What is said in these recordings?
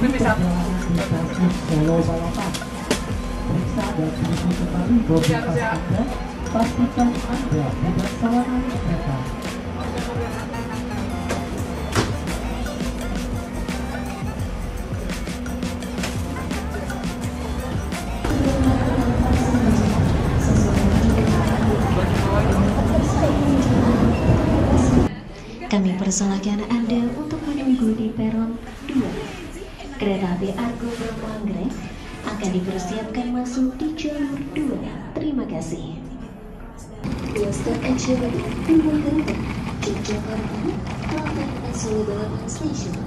Periksa dan isi kembali boarding pass Anda. Pastikan Anda tidak salah naik kereta. Kami persilahkan Anda untuk menunggu di peron 2. Kereta api Argo Bromo Anggrek akan dipersiapkan masuk di jalur 2. Terima kasih. Stop action 2 kereta Yogyakarta, Klaten dan Solo Balapan Station.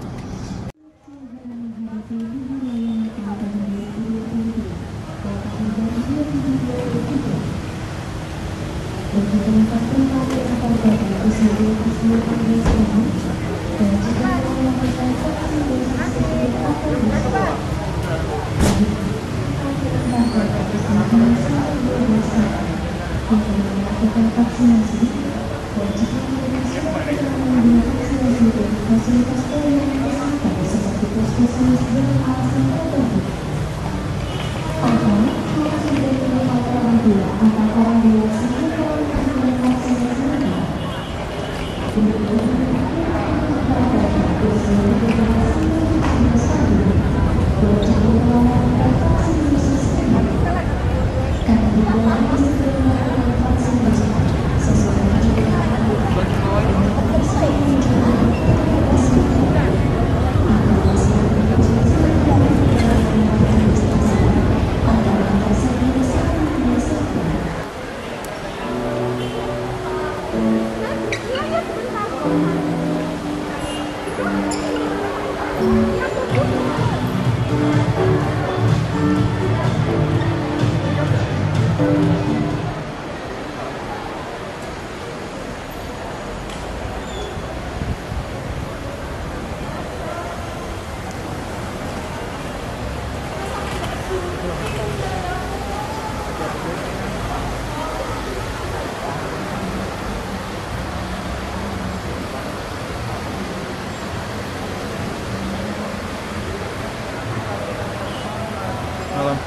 Malam.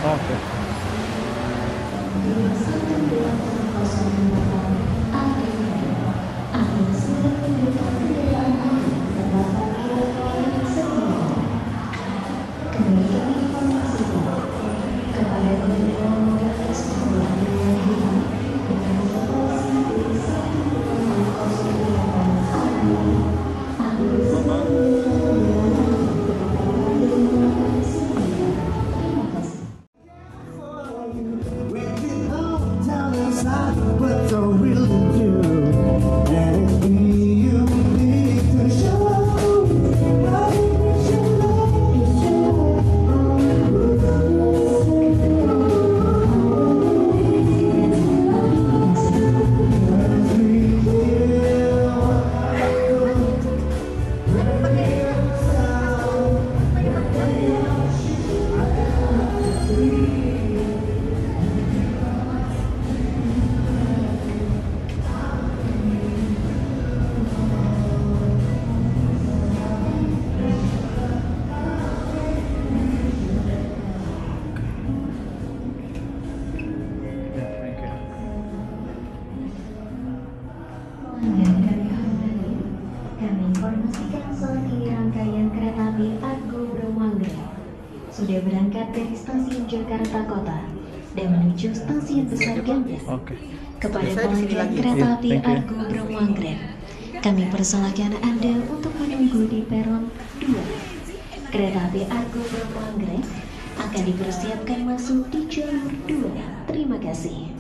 Oke. Sudah berangkat dari stasiun Jakarta Kota dan menuju stasiun Besar Gambir. Kepada pelanggan kereta api Argo Bromo Anggrek, kami persilahkan Anda untuk menunggu di peron 2. Kereta api Argo Bromo Anggrek akan dipersiapkan masuk di jalur 2. Terima kasih.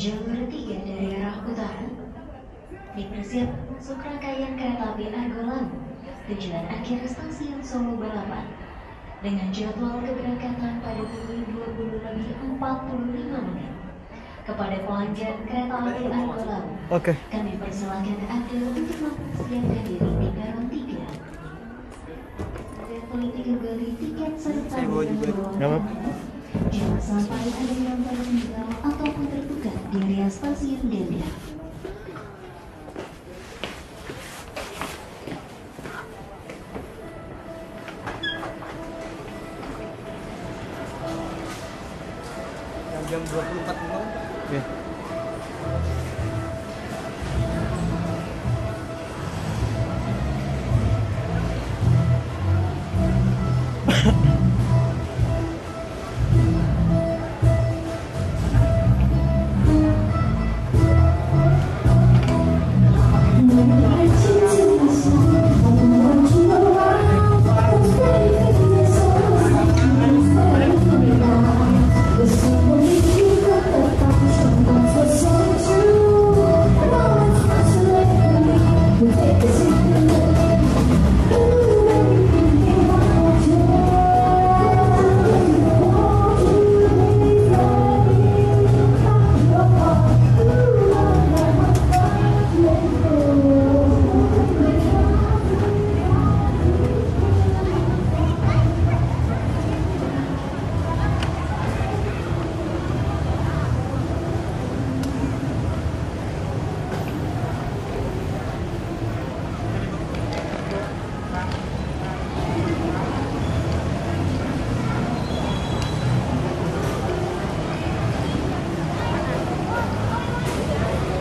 jalur 3 dari arah utara, dipersiapkan masuk rangkaian kereta api Argo Lawu tujuan akhir stasiun Solo Balapan dengan jadwal keberangkatan pada pukul 20:45 kepada pelanggan kereta api Argo Lawu. Kami persilakan Anda untuk mempersiapkan diri di peron 3 dan politik kembali tiket serta dengan jangan sampai ada yang tertinggal ataupun tertukar di area stasiun Ganda. Jam 24.00. Oke.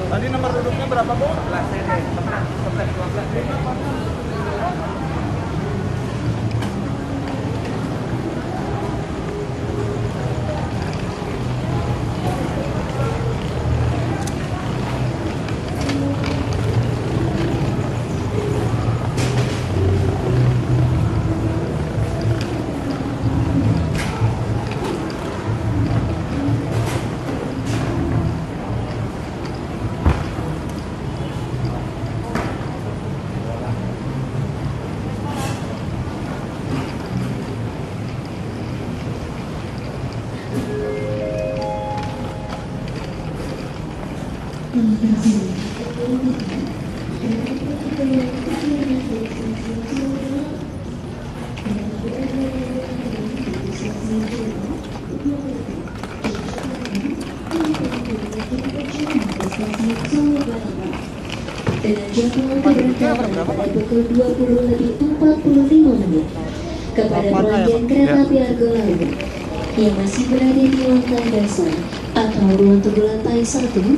Tadi nomor duduknya berapa, Bu? 11 deh. 11 12 deh. Dengan jadwal keberangkatan pada pukul 20:45 kepada pelanggan kereta api Argo Lawu yang masih berada di lantai dasar atau ruang tunggu lantai 1,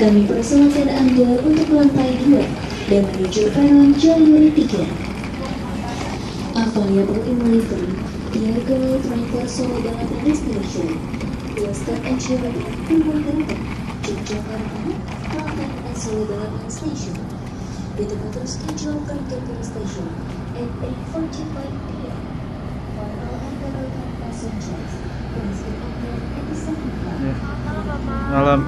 kami persilakan Anda untuk lantai 2 dan menuju peron jalur 3. Available in livery, the Argo Lawu Transport Solo Balapan Destination, Western Engineering, Purwakarta, Yogyakarta, Klaten, and Solo Balapan Station, with the motor schedule from Tokyo Station at 8:45 p.m. For all Argo Lawu passengers, please be upload at the second floor. Malam.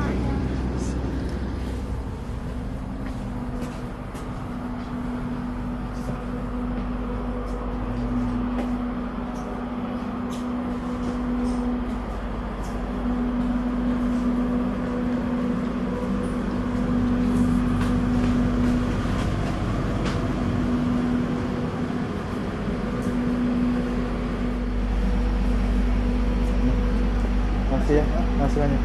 Masih ya, masih banyak.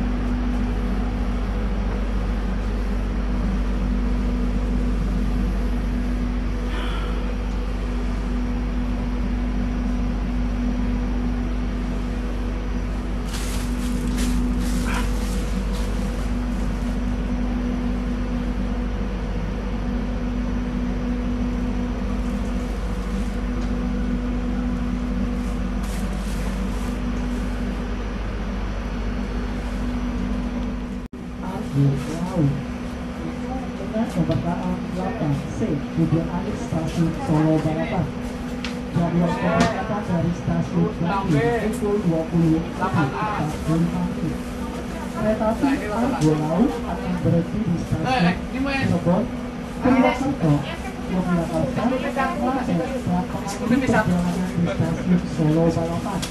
Dengan pembukaan 8C tujuan akhir stasiun Solo Balapan. Jadwal keberangkatan dari stasiun Gambir pukul 20:45. Kereta api Argo Laut akan berhenti di stasiun Cirebon, Purwokerto, Yogyakarta, Klaten, dan mengakhiri perjalanan di stasiun Solo Balapan.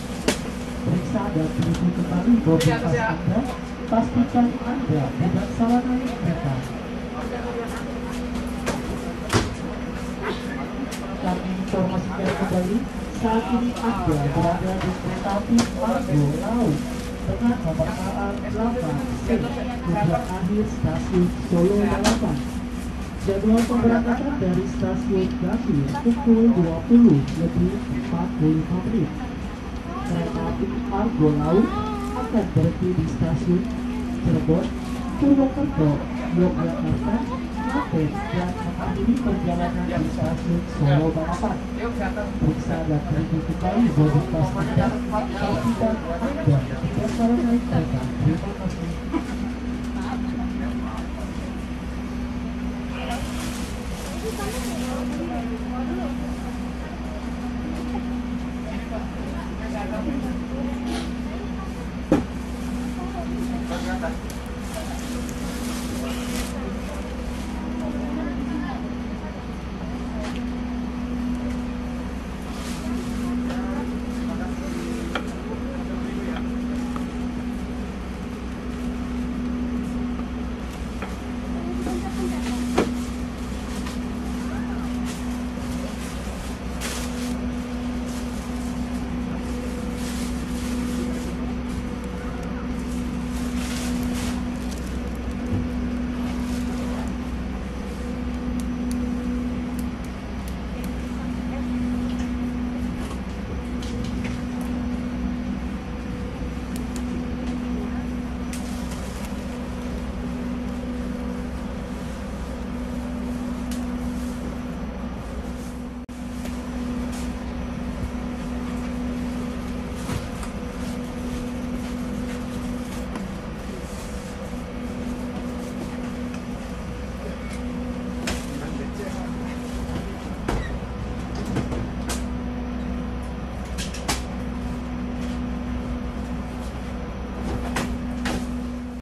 Periksa dan teliti kembali boarding pass Anda. Pastikan Anda tidak salah naik kereta. Kami informasikan kembali, saat ini Anda berada di kereta api Argo Laut dengan nomor KA 8C, tujuan akhir stasiun Solo Balapan. Jadwal pemberangkatan dari stasiun Gambir pukul 20:45 menit. Kereta api Argo Laut akan berhenti di stasiun Cirebon, Purwokerto, Yogyakarta, Klaten, dan mengakhiri perjalanan di stasiun Solo Balapan. Periksa dan teliti kembali boarding pass Anda. Pastikan Anda tidak salah naik kereta. Terima kasih.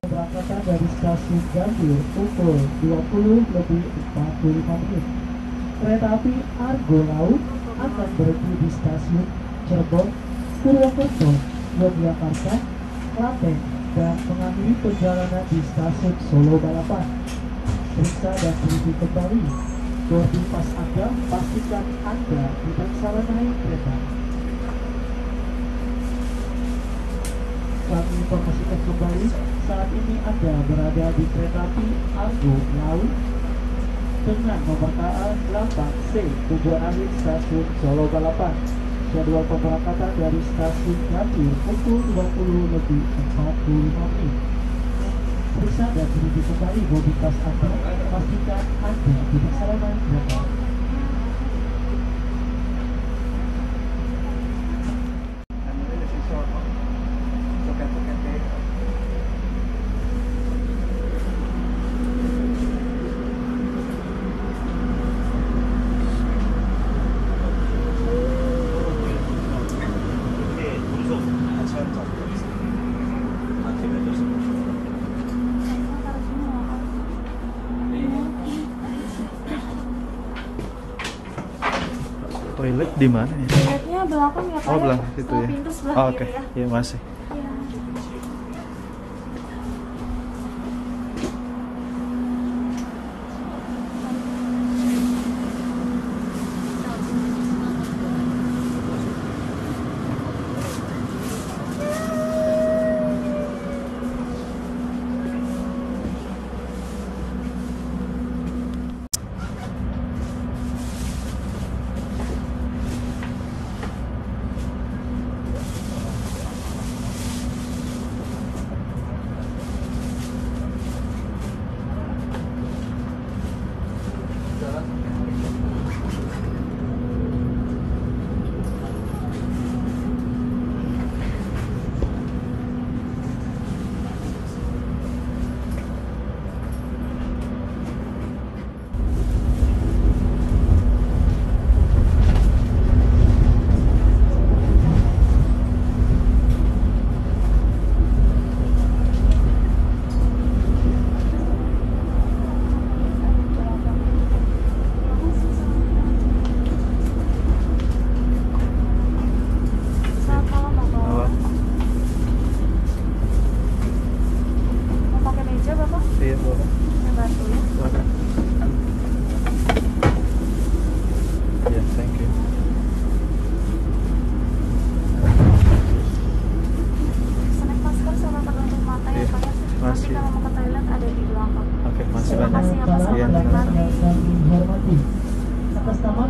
Keberangkatan dari stasiun Gambir pukul 20:45 menit. Kereta api Argo Laut akan berhenti di stasiun Cirebon, Purwokerto, Yogyakarta, Klaten, dan mengakhiri perjalanan di stasiun Solo Balapan. Periksa dan teliti kembali boarding pass Anda. Pastikan Anda tidak salah naik kereta. Kami informasikan kembali, saat ini Anda berada di kereta api Argo Laut dengan nomor KA 8C, tujuan akhir stasiun Solo Balapan. Jadwal pemberangkatan dari stasiun Gambir pukul 20:45 menit. Periksa dan teliti kembali boarding pass Anda. Pastikan Anda tidak salah naik kereta. Toilet di mana ya? Toiletnya belakang ya Pak. Oh, belakang situ ya. Pintu sebelah Oh, kiri oke. ya. Iya, masih. Iya.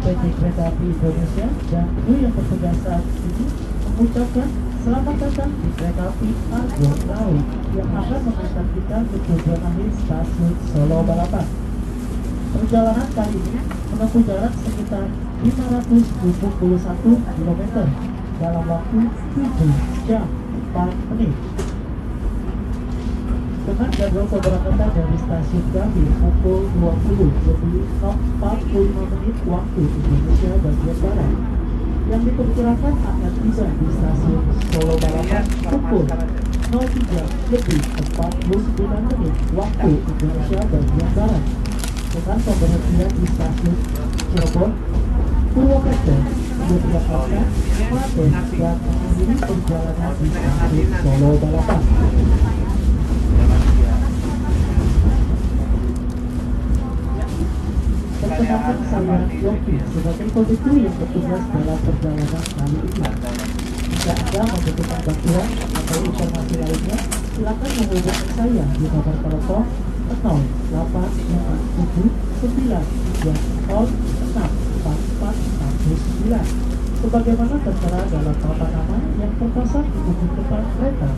PT Kereta Api Indonesia dan kru yang bertugas saat ini mengucapkan selamat datang di Kereta Api Argo Laut yang akan mengantar kita ke tujuan akhir stasiun Solo Balapan. Perjalanan kali ini menempuh jarak sekitar 571 km dalam waktu 7 jam 4 menit. Dengan jadwal keberangkatan dari stasiun Gambir pukul 20:45 waktu Indonesia bagian Barat, yang diperkirakan akan tiba di stasiun Solo Balapan pukul 03:49 waktu Indonesia bagian Barat, dengan pemberhentian di stasiun Cirebon, Purwokerto, Yogyakarta, Klaten, dan mengakhiri perjalanan di stasiun Solo Balapan. Perkenalkan saya Yofi sebagai konduktor yang bertugas dalam perjalanan kali ini. Jika Anda membutuhkan bantuan atau informasi lainnya, silakan menghubungi saya di nomor telepon 0813-930-64449 sebagaimana tertera dalam papan nama yang terpasang di ujung depan kereta.